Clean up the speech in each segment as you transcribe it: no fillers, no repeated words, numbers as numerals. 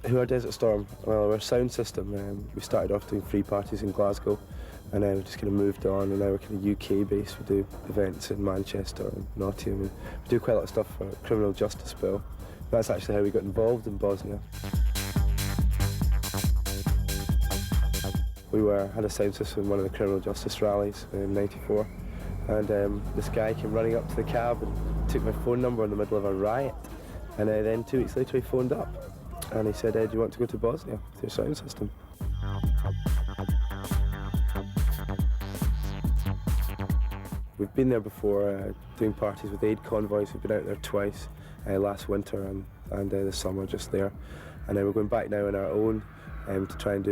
Who are Desert Storm? Well, we're a sound system. We started off doing free parties in Glasgow, and then we just kind of moved on, and now we're kind of UK based. We do events in Manchester and Nottingham, and we do quite a lot of stuff for criminal justice bill. That's actually how we got involved in Bosnia. We had a sound system in one of the criminal justice rallies in '94, and this guy came running up to the cab and took my phone number in the middle of a riot, and then 2 weeks later he phoned up. And he said, do you want to go to Bosnia with your sound system? We've been there before, doing parties with aid convoys. We've been out there twice, last winter and this summer just there. And we're going back now on our own to try and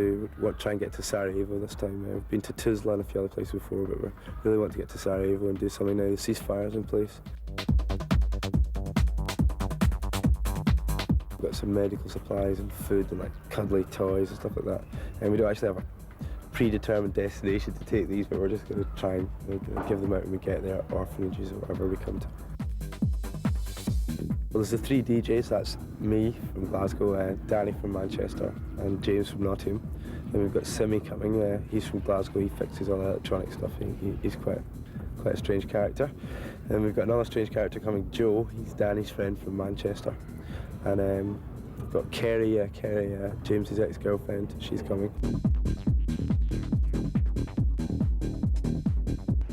get to Sarajevo this time. We've been to Tuzla and a few other places before, but we really want to get to Sarajevo and do something now. The ceasefire's in place. We've got some medical supplies and food and like cuddly toys and stuff like that. And we don't actually have a predetermined destination to take these, but we're just going to try and give them out when we get there, orphanages or wherever we come to. Well, there's the 3 DJs. That's me from Glasgow, Danny from Manchester, and James from Nottingham. Then we've got Simi coming. He's from Glasgow. He fixes all the electronic stuff. He's quite a strange character. And we've got another strange character coming, Joe. He's Danny's friend from Manchester. And we've got Kerry, James's ex-girlfriend. She's coming.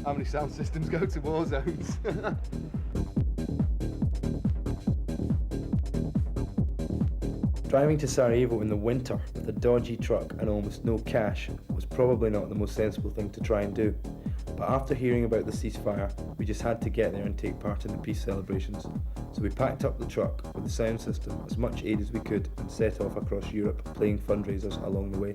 How many sound systems go to war zones? Driving to Sarajevo in the winter with a dodgy truck and almost no cash was probably not the most sensible thing to try and do. But after hearing about the ceasefire, we just had to get there and take part in the peace celebrations. So we packed up the truck with the sound system, as much aid as we could, and set off across Europe playing fundraisers along the way.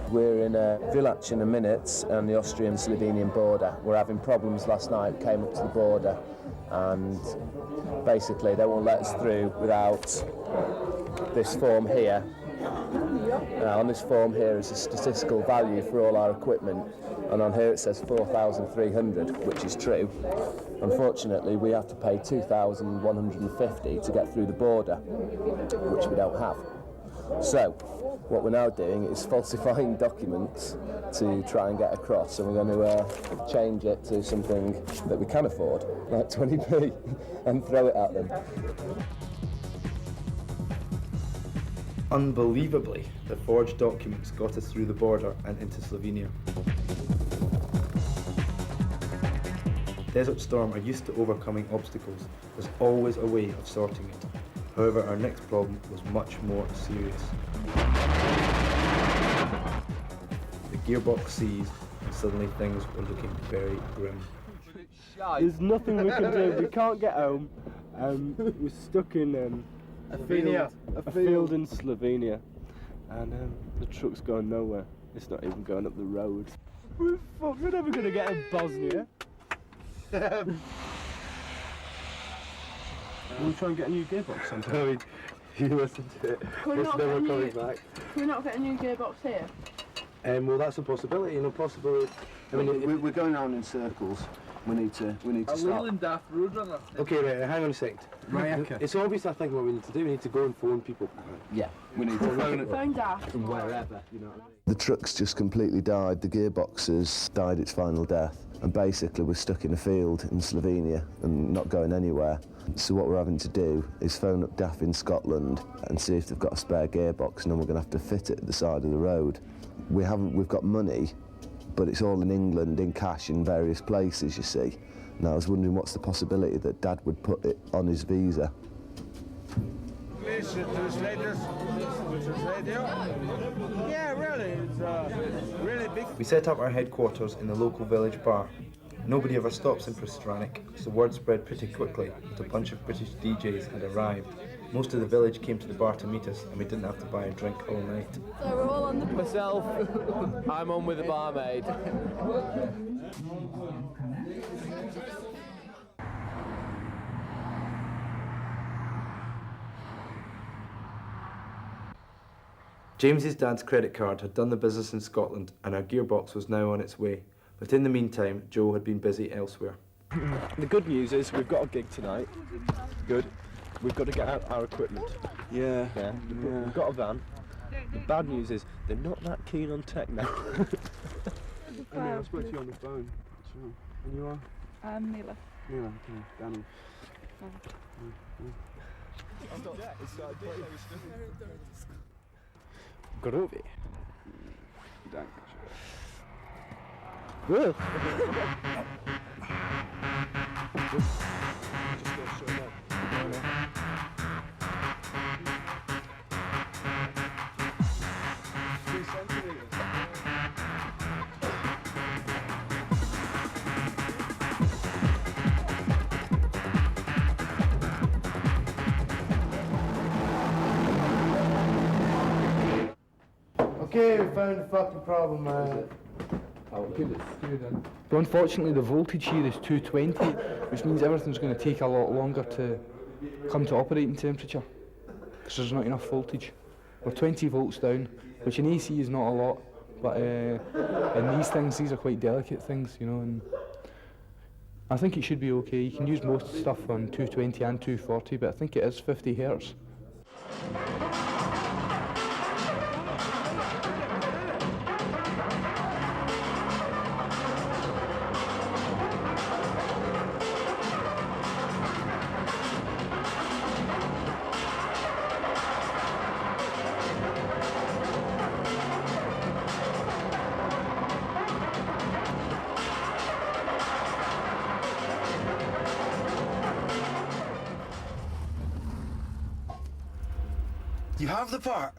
We're in a village in a minute on the Austrian-Slovenian border. We're having problems last night, came up to the border, and basically they won't let us through without this form here. Now, on this form here is a statistical value for all our equipment, and on here it says 4,300, which is true. Unfortunately, we have to pay 2,150 to get through the border, which we don't have. So, what we're now doing is falsifying documents to try and get across, and we're going to change it to something that we can afford, like 20p, and throw it at them. Unbelievably, the forged documents got us through the border and into Slovenia. Desert Storm are used to overcoming obstacles. There's always a way of sorting it. However, our next problem was much more serious. The gearbox seized, and suddenly things were looking very grim. There's nothing we can do. We can't get home. We're stuck in a field in Slovenia, and the truck's going nowhere. It's not even going up the road. We're fucked. We're never going to get in Bosnia. We'll try and get a new gearbox sometime. You listen to it. It's never coming back. Can we not get a new gearbox here? Well, that's a possibility. Possibly. I mean, we're going around in circles. We need to stop. Okay, right, hang on a second. It's obvious, I think, what we need to do. We need to go and phone people. Yeah, we need to phone Daft. From wherever, you know what I mean? The truck's just completely died. The gearbox has died its final death. And basically we're stuck in a field in Slovenia and not going anywhere. So what we're having to do is phone up DAF in Scotland and see if they've got a spare gearbox, and then we're going to have to fit it at the side of the road. We've got money, but it's all in England in cash in various places, you see. And I was wondering what's the possibility that Dad would put it on his visa. Please translate this. Yeah, really, it's really big. We set up our headquarters in the local village bar. Nobody ever stops in Prstranic, so word spread pretty quickly that a bunch of British DJs had arrived. Most of the village came to the bar to meet us, and we didn't have to buy a drink all night. So we're all on the pool. Myself, I'm on with the barmaid. James's dad's credit card had done the business in Scotland and our gearbox was now on its way. But in the meantime, Joe had been busy elsewhere. The good news is we've got a gig tonight. Good. We've got to get out our equipment. Yeah. We've got a van. The bad news is they're not that keen on tech now. I spoke to you on the phone. Sure. And you are? Mila. Mila, okay. Danny. Groovy. Dank. Well. Okay, we found the fucking problem, man. But unfortunately the voltage here is 220, which means everything's going to take a lot longer to come to operating temperature because there's not enough voltage. We're 20 volts down, which in AC is not a lot, but in these are quite delicate things, you know, and I think it should be okay. You can use most stuff on 220 and 240, but I think it is 50 hertz. You have the part?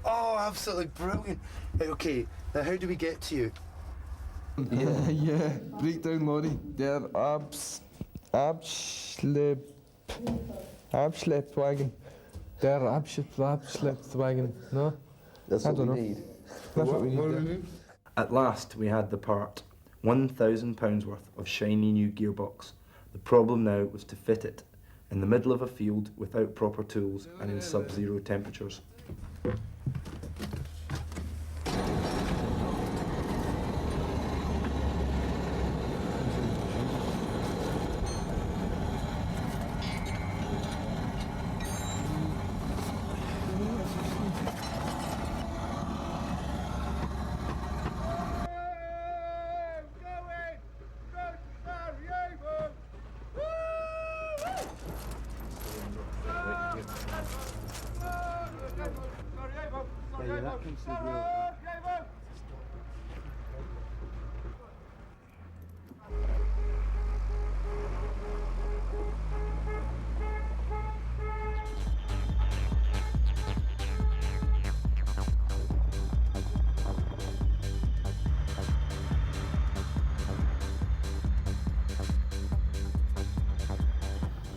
Oh, absolutely brilliant. Right, okay, now how do we get to you? Yeah. Breakdown lorry. Der Abschleppwagen. Der Abschleppwagen. No? That's I what don't we know. need. That's what we need. At last, we had the part. £1,000 worth of shiny new gearbox. The problem now was to fit it in the middle of a field without proper tools and in sub-zero temperatures.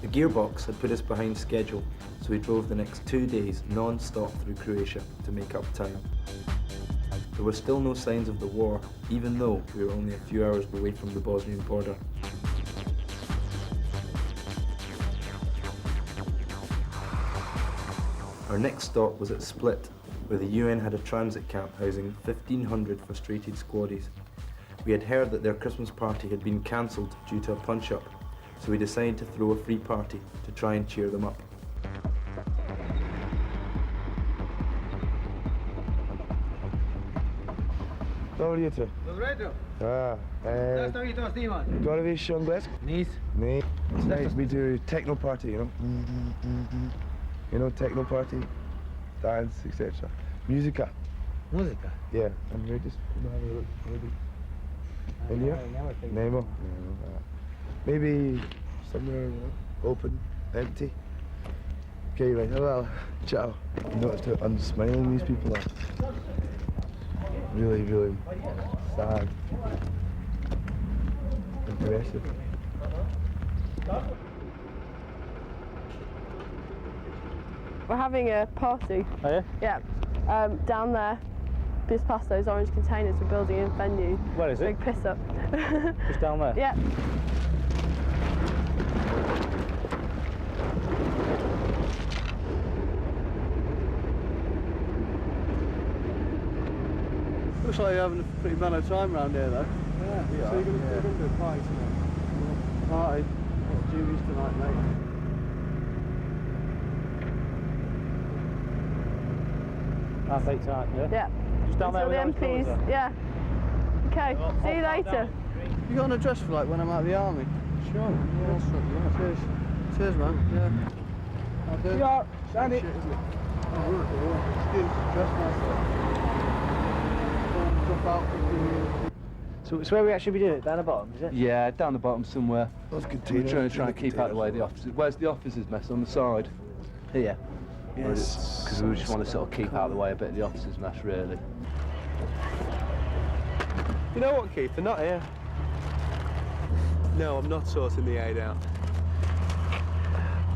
The gearbox had put us behind schedule, so we drove the next 2 days non-stop through Croatia to make up time. There were still no signs of the war, even though we were only a few hours away from the Bosnian border. Our next stop was at Split, where the UN had a transit camp housing 1,500 frustrated squaddies. We had heard that their Christmas party had been cancelled due to a punch-up, so we decided to throw a free party to try and cheer them up. Dobro jutro. Dobro jutro. Ah, Zašto vi to snimate? Govoriš engleski? Nis. Nee. It's nice. We do techno party, you know? You know, techno party, dance, etc. Musica. Muzika. Yeah, and we're just have a look. Maybe. India? Nemo. Maybe somewhere, you know, open, empty. Okay, right, well, ciao. You notice how unsmiling these people are. Really, really sad. Aggressive. We're having a party. Oh yeah? Yeah. Down there, just past those orange containers, we're building a venue. Where is it? Big piss up. Just down there? Yeah. Looks like you're having a pretty mellow time round here, though. Yeah, So you're going to do a party tonight? Party? What Jimmy's tonight, mate? Half 8 time, yeah? Yeah. Just down there Until with the those MPs. colours, Yeah. Okay, see you later. You got an address for like when I'm out of the army? Sure. Yeah. Cheers. Cheers, man. Yeah. I'll do. Yeah, Sandy. Shit, isn't it? Oh, right. Yeah. Good. Dress nice. So it's where we actually be doing it, down the bottom, is it? Yeah, down the bottom somewhere. Those We're containers. trying to keep out of the way of the officers. Where's the officers' mess? On the side? Here. Yes. Because we just want to sort of keep out of the way a bit of the officers' mess, really. You know what, Keith? They're not here. No, I'm not sorting the aid out.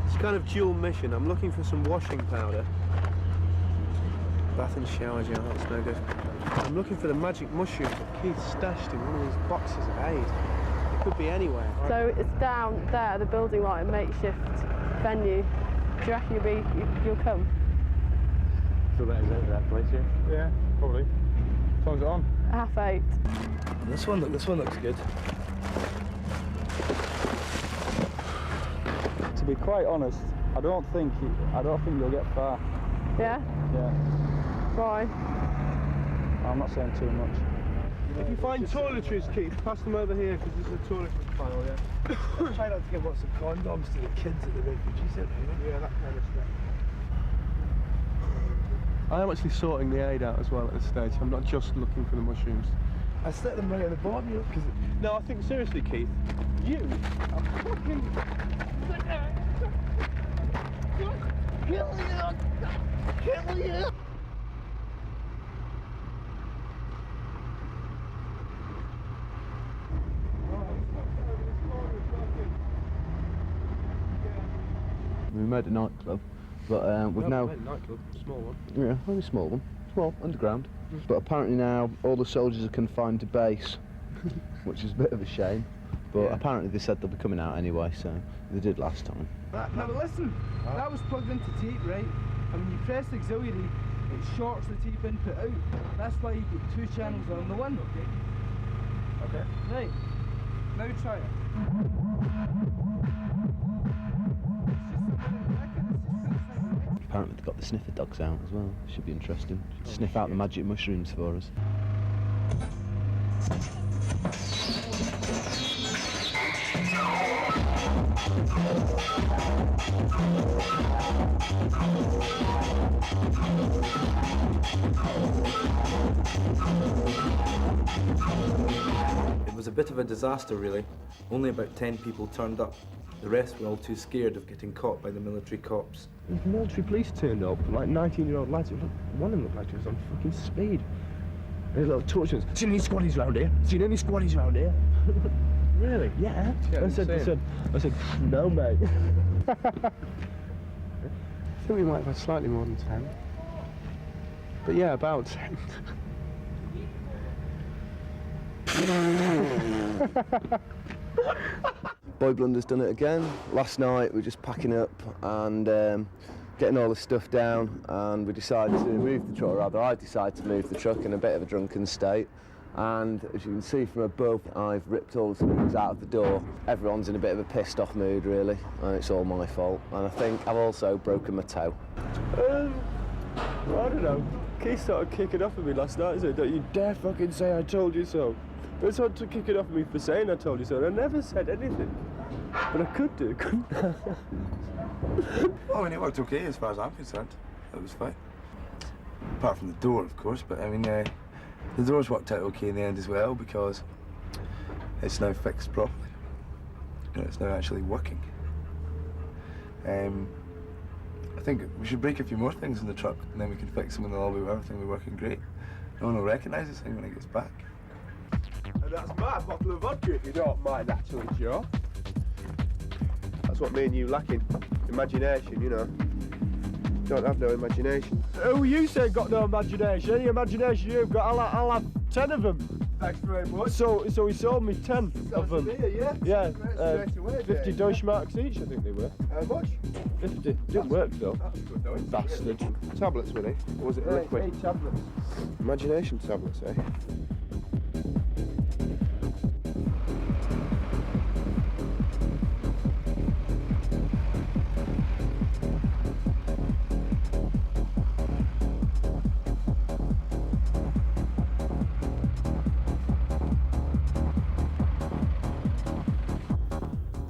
It's kind of dual mission. I'm looking for some washing powder. Bath and shower gel, that's no good. I'm looking for the magic mushroom that Keith stashed in one of these boxes of aid. It could be anywhere. So it's down there, the building, like a makeshift venue. Do you reckon you'll come? So that is it, that place, yeah? Yeah, probably. Time's it on? 8:30. This one looks good. To be quite honest, I don't think you'll get far. Yeah? Yeah. Why? I'm not saying too much. If you find toiletries, Keith, pass them over here because there's a toiletries pile, yeah? Try not to get lots of condoms to the kids at the refugee centre, you know? Yeah, that kind of stuff. I am actually sorting the aid out as well at this stage. I'm not just looking for the mushrooms. I set them right at the bottom, you know, because... No, I think seriously, Keith, you are fucking... Kill you! We made a nightclub, but we've now... Nightclub, small one. Yeah, only a small one. Small, underground. But apparently now all the soldiers are confined to base, which is a bit of a shame. But apparently they said they'll be coming out anyway, so they did last time. Now but listen, that was plugged into tape, right? And when you press auxiliary, it shorts the tape input out. That's why you get 2 channels on the one. Okay. Right. Now try it. Apparently they've got the sniffer dogs out as well. Should be interesting. Sniff out the magic mushrooms for us. It was a bit of a disaster, really. Only about 10 people turned up. The rest were all too scared of getting caught by the military cops. The military police turned up, like 19-year-old lads. One of them looked like he was on fucking speed. There's little torches. Seen any squaddies round here? Seen any squaddies round here? Really? Yeah. I said, no, mate. I think we might have had slightly more than 10. But yeah, about 10. Boy Blunder's done it again. Last night we were just packing up and getting all the stuff down, and we decided to move the truck, or rather I decided to move the truck in a bit of a drunken state. And as you can see from above, I've ripped all the springs out of the door. Everyone's in a bit of a pissed off mood really, and it's all my fault. And I think I've also broken my toe. Well, I don't know. Keith started kicking off at me last night, so don't you dare fucking say I told you so. They started to kick it off at me for saying I told you so, and I never said anything. But I could do, couldn't I? Well, I mean, it worked okay as far as I'm concerned. It was fine. Apart from the door, of course, but I mean, the door's worked out okay in the end as well because it's now fixed properly. You know, it's now actually working. I think we should break a few more things in the truck and then we can fix them and they'll all be everything will be working great. No one will recognise this thing when it gets back. And that's my bottle of vodka, if you don't mind, actually, Joe. That's what me and you lacking. Imagination, you know. Don't have no imagination. Oh, you say got no imagination. Any imagination you've got, I'll have 10 of them. Thanks very much. So he sold me 10 of them. Yeah. Yeah, Straight away, 50 Dave. Deutschmarks each, I think they were. How much? 50. Didn't work though. That's good though. Bastard. Tablets, Willie? Or was it liquid? 8 tablets. Imagination tablets, eh?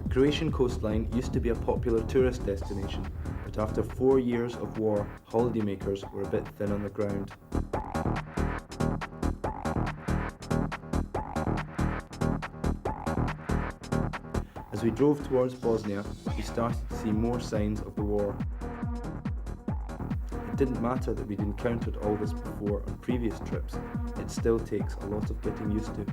The Croatian coastline used to be a popular tourist destination, but after 4 years of war, holidaymakers were a bit thin on the ground. As we drove towards Bosnia, we started to see more signs of the war. It didn't matter that we'd encountered all this before on previous trips, it still takes a lot of getting used to.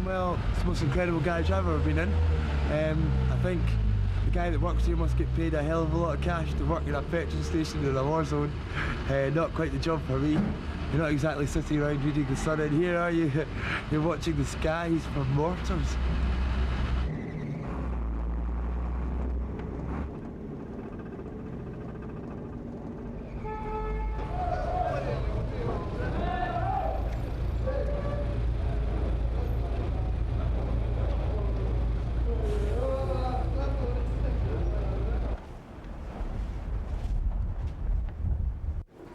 Well, it's the most incredible garage I've ever been in. I think the guy that works here must get paid a hell of a lot of cash to work in a petrol station in a war zone. Not quite the job for me. You're not exactly sitting around reading the sun in here, are you? You're watching the skies for mortars.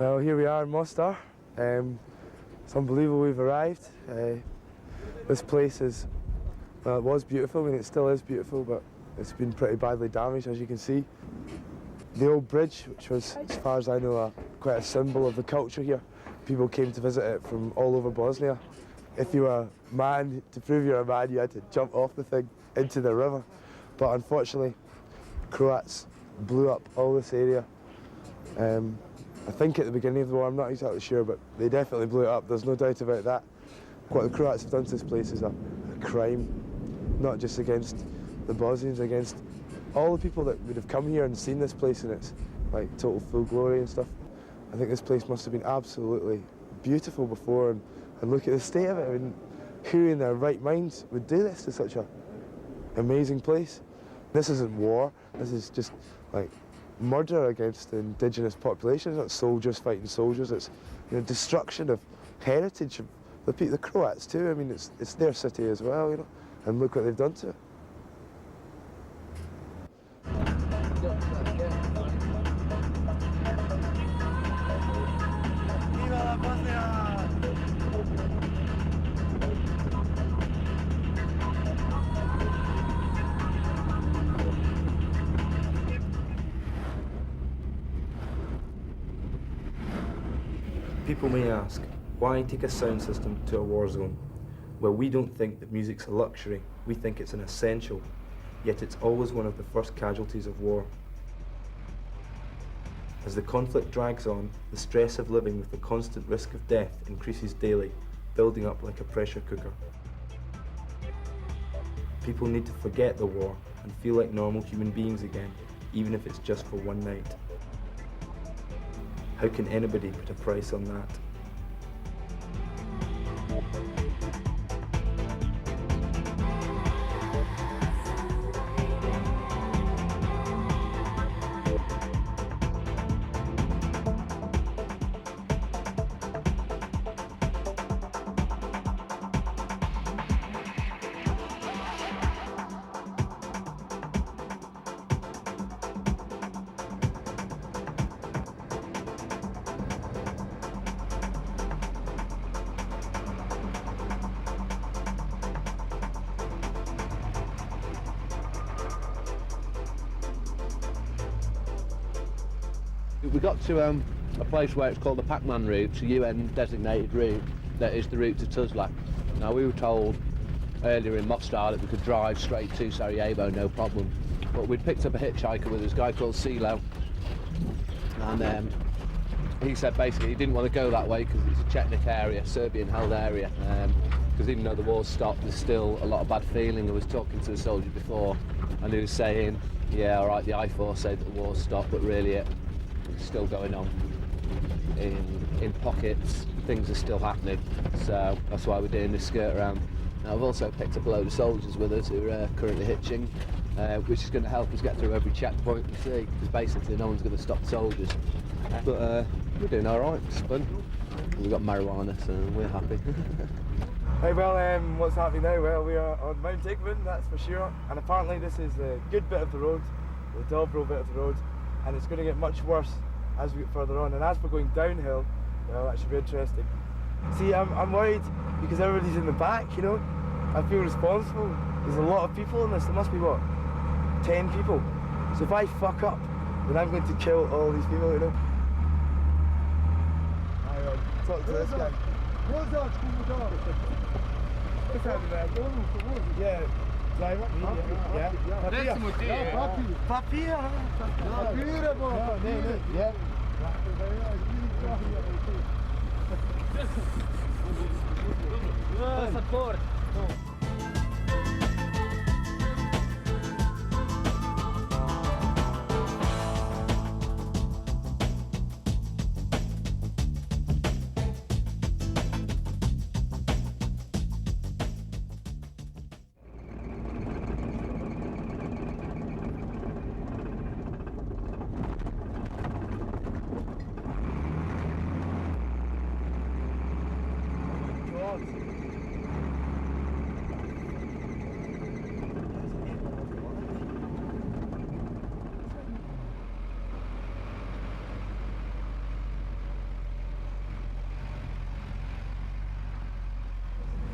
Well, here we are in Mostar. It's unbelievable we've arrived. This place is, well, it was beautiful, I mean it still is beautiful, but it's been pretty badly damaged, as you can see. The old bridge, which was, as far as I know, quite a symbol of the culture here. People came to visit it from all over Bosnia. If you were a man, to prove you're a man, you had to jump off the thing into the river. But unfortunately, Croats blew up all this area. I think at the beginning of the war, I'm not exactly sure, but they definitely blew it up, there's no doubt about that. What the Croats have done to this place is a crime, not just against the Bosnians, against all the people that would have come here and seen this place in its like total full glory and stuff. I think this place must have been absolutely beautiful before, and look at the state of it. I mean, who in their right minds would do this to such a amazing place? This isn't war, this is just like murder against the indigenous population. It's not soldiers fighting soldiers, it's destruction of heritage of the Croats too. I mean, it's their city as well, and look what they've done to it. People may ask, why take a sound system to a war zone? Well, we don't think that music's a luxury, we think it's an essential, yet it's always one of the first casualties of war. As the conflict drags on, the stress of living with the constant risk of death increases daily, building up like a pressure cooker. People need to forget the war and feel like normal human beings again, even if it's just for one night. How can anybody put a price on that? We got to a place where it's called the Pac-Man route, it's a UN designated route that is the route to Tuzla. Now we were told earlier in Mostar that we could drive straight to Sarajevo, no problem. But we'd picked up a hitchhiker with this guy called CeeLo, and he said basically he didn't want to go that way because it's a Chetnik area, Serbian-held area. Because even though the war's stopped, there's still a lot of bad feeling. I was talking to a soldier before, and he was saying, yeah, all right, the I-4 said that the war's stopped, but really it's still going on. In pockets, things are still happening. So that's why we're doing this skirt around. Now, I've also picked up a load of soldiers with us who are currently hitching, which is going to help us get through every checkpoint we see, because basically no one's going to stop the soldiers. But we're doing all right, it's fun. We've got marijuana, so we're happy. Hey, well, what's happening now? Well, we are on Mount Igman, that's for sure, and apparently this is a good bit of the road, the Dobro bit of the road, and it's going to get much worse as we get further on. And as we're going downhill, well, that should be interesting. See, I'm worried because everybody's in the back, you know. I feel responsible. There's a lot of people in this. There must be, what, 10 people? So if I fuck up, then I'm going to kill all these people, you know. Talk to this guy. Yeah, driver? Yeah. Papier. Yeah. Passaporte.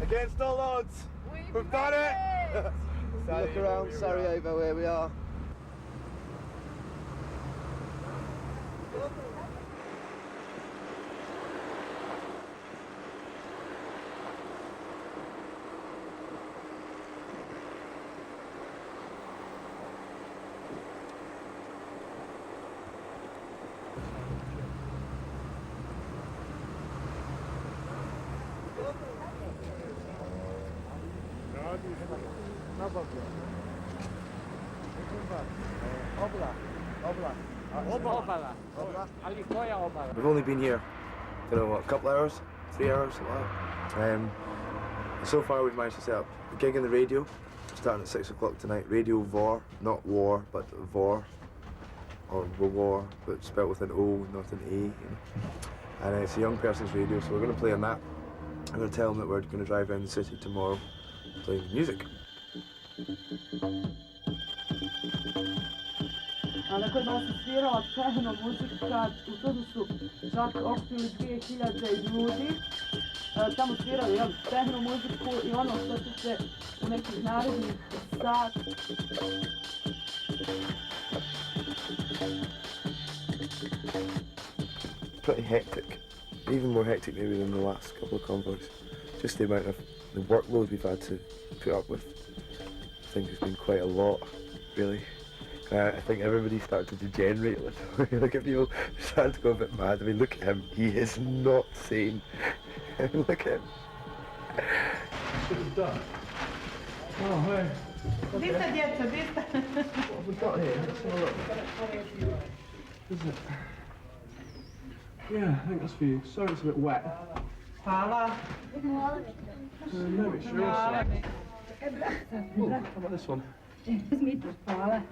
Against all odds, we've done it! Look around Sarajevo, where we are. We've only been here, I don't know what, a couple hours, 3 hours, so far we've managed to set up a gig in the radio, starting at 6 o'clock tonight. Radio Vor, not war, but Vor, or War, but spelled with an O, not an A. You know? And it's a young person's radio, so we're going to play on that. I'm going to tell them that we're going to drive around the city tomorrow playing music. Ali kod nas se svirala tehno muzika, u Tudu su čak okupili 2000 ljudi, tamo svirali tehno muziku i ono što su se u nekih narednih sat. Pretty hectic, even more hectic maybe than the last couple of convoys. Just the amount of the workload we've had to put up with. I think it's been quite a lot, really. I think everybody's starting to degenerate a little. Look at people starting to go a bit mad. I mean, look at him. He is not sane. Look at him. Oh, hey. Dista, djeco, dista. What have we got here? Let's have a look. Is it? Yeah, I think that's for you. Sorry it's a bit wet. Hvala. No, it's yours. How about this one? Hvala.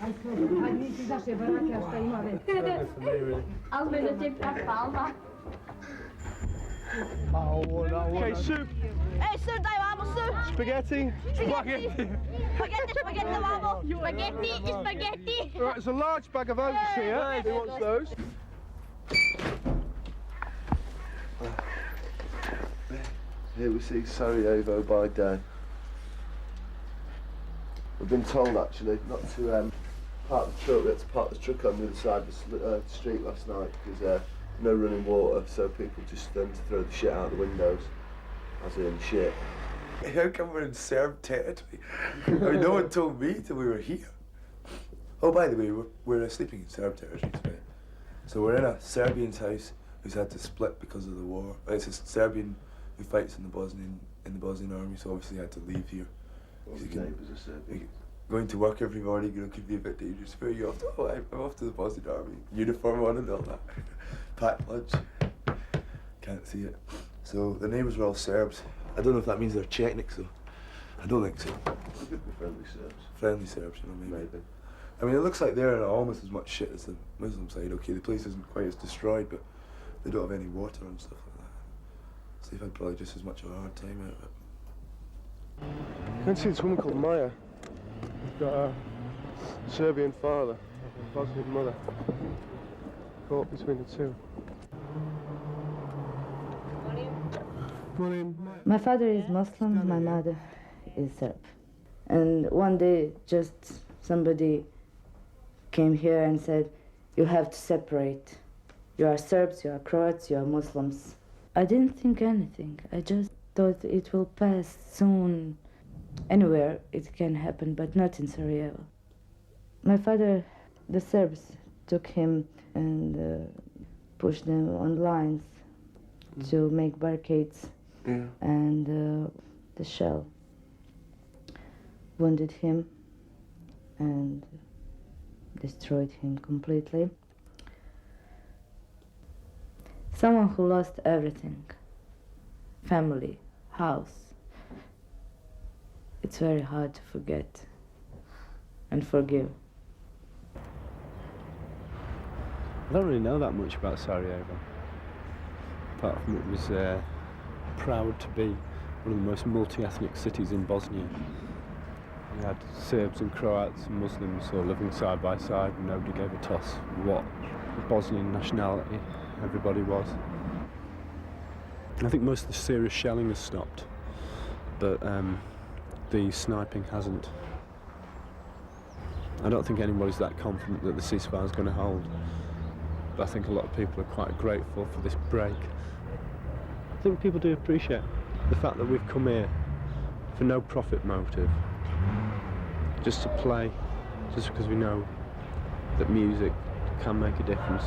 Ajde, nisi izaš je barake, a šta ima već? Ali me da će prak palma. Okay, soup. Hey, soup, dai, vamos, soup. Spaghetti. Spaghetti. Spaghetti, vamos. Spaghetti. Right, there's a large bag of oats here. Who wants those? Here we see Sarajevo by day. We've been told actually not to park the truck. We had to park the truck on the other side of the street last night because no running water, so people just to throw the shit out the windows, as in shit. How come we're in Serb territory? I mean, no one told me till we were here. Oh, by the way, we're sleeping in Serb territory today. So we're in a Serbian's house who's had to split because of the war. It's a Serbian who fights in the Bosnian army, so obviously he had to leave here. Going to work every morning, could be a bit dangerous. Where are you off to? Oh, I'm off to the Bosnian army. Uniform on and all that. Packed lunch. Can't see it. So the neighbours were all Serbs. I don't know if that means they're Czechniks though. I don't think so. Could be friendly Serbs. Friendly Serbs, maybe. I mean, it looks like they're in almost as much shit as the Muslim side. Okay, the place isn't quite as destroyed, but they don't have any water and stuff like that. So they've had probably just as much of a hard time out of it. I can see this woman called Maya. She's got a Serbian father, a Bosnian mother. Caught between the two. My father is Muslim, my mother is Serb. And one day just somebody came here and said, you have to separate. You are Serbs, you are Croats, you are Muslims. I didn't think anything. I just thought it will pass soon. Anywhere it can happen, but not in Sarajevo. My father, the Serbs, took him and pushed them on lines to make barricades. Yeah. And the shell wounded him and destroyed him completely. Someone who lost everything, family, house, it's very hard to forget and forgive. I don't really know that much about Sarajevo. Apart from it was proud to be one of the most multi-ethnic cities in Bosnia. You had Serbs and Croats and Muslims all living side by side, and nobody gave a toss what Bosnian nationality everybody was. I think most of the serious shelling has stopped, but the sniping hasn't. I don't think anybody's that confident that the ceasefire is going to hold, but I think a lot of people are quite grateful for this break. I think people do appreciate the fact that we've come here for no profit motive, just to play, just because we know that music can make a difference.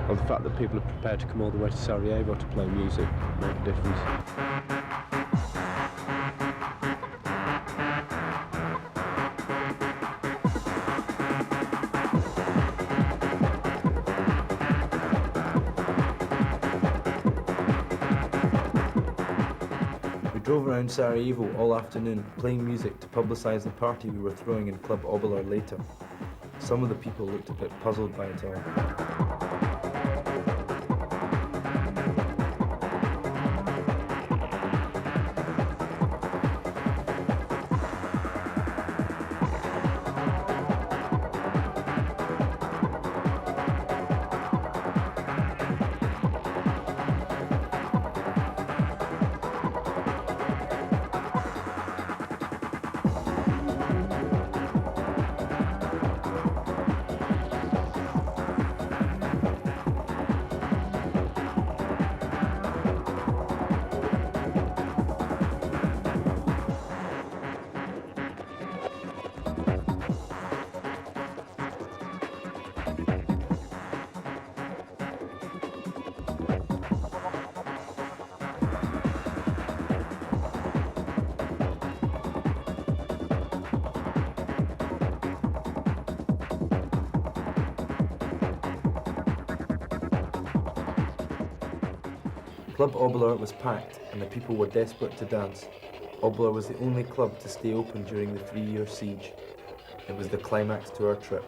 Or the fact that people are prepared to come all the way to Sarajevo to play music make a difference. We drove around Sarajevo all afternoon playing music to publicise the party we were throwing in Club Obolar later. Some of the people looked a bit puzzled by it all. Club Obolar was packed and the people were desperate to dance. Obolar was the only club to stay open during the 3-year siege. It was the climax to our trip.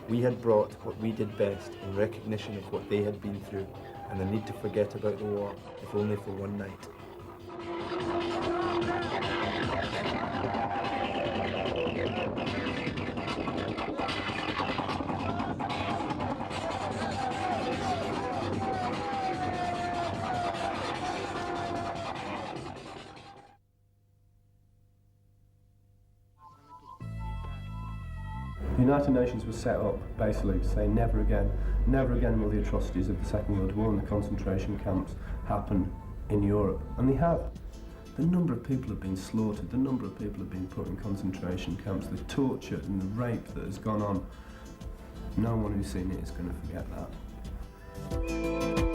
We had brought what we did best in recognition of what they had been through and the need to forget about the war, if only for one night. The United Nations was set up basically to say never again will the atrocities of the Second World War and the concentration camps happen in Europe. And they have. The number of people have been slaughtered, the number of people have been put in concentration camps, the torture and the rape that has gone on No one who's seen it is going to forget that.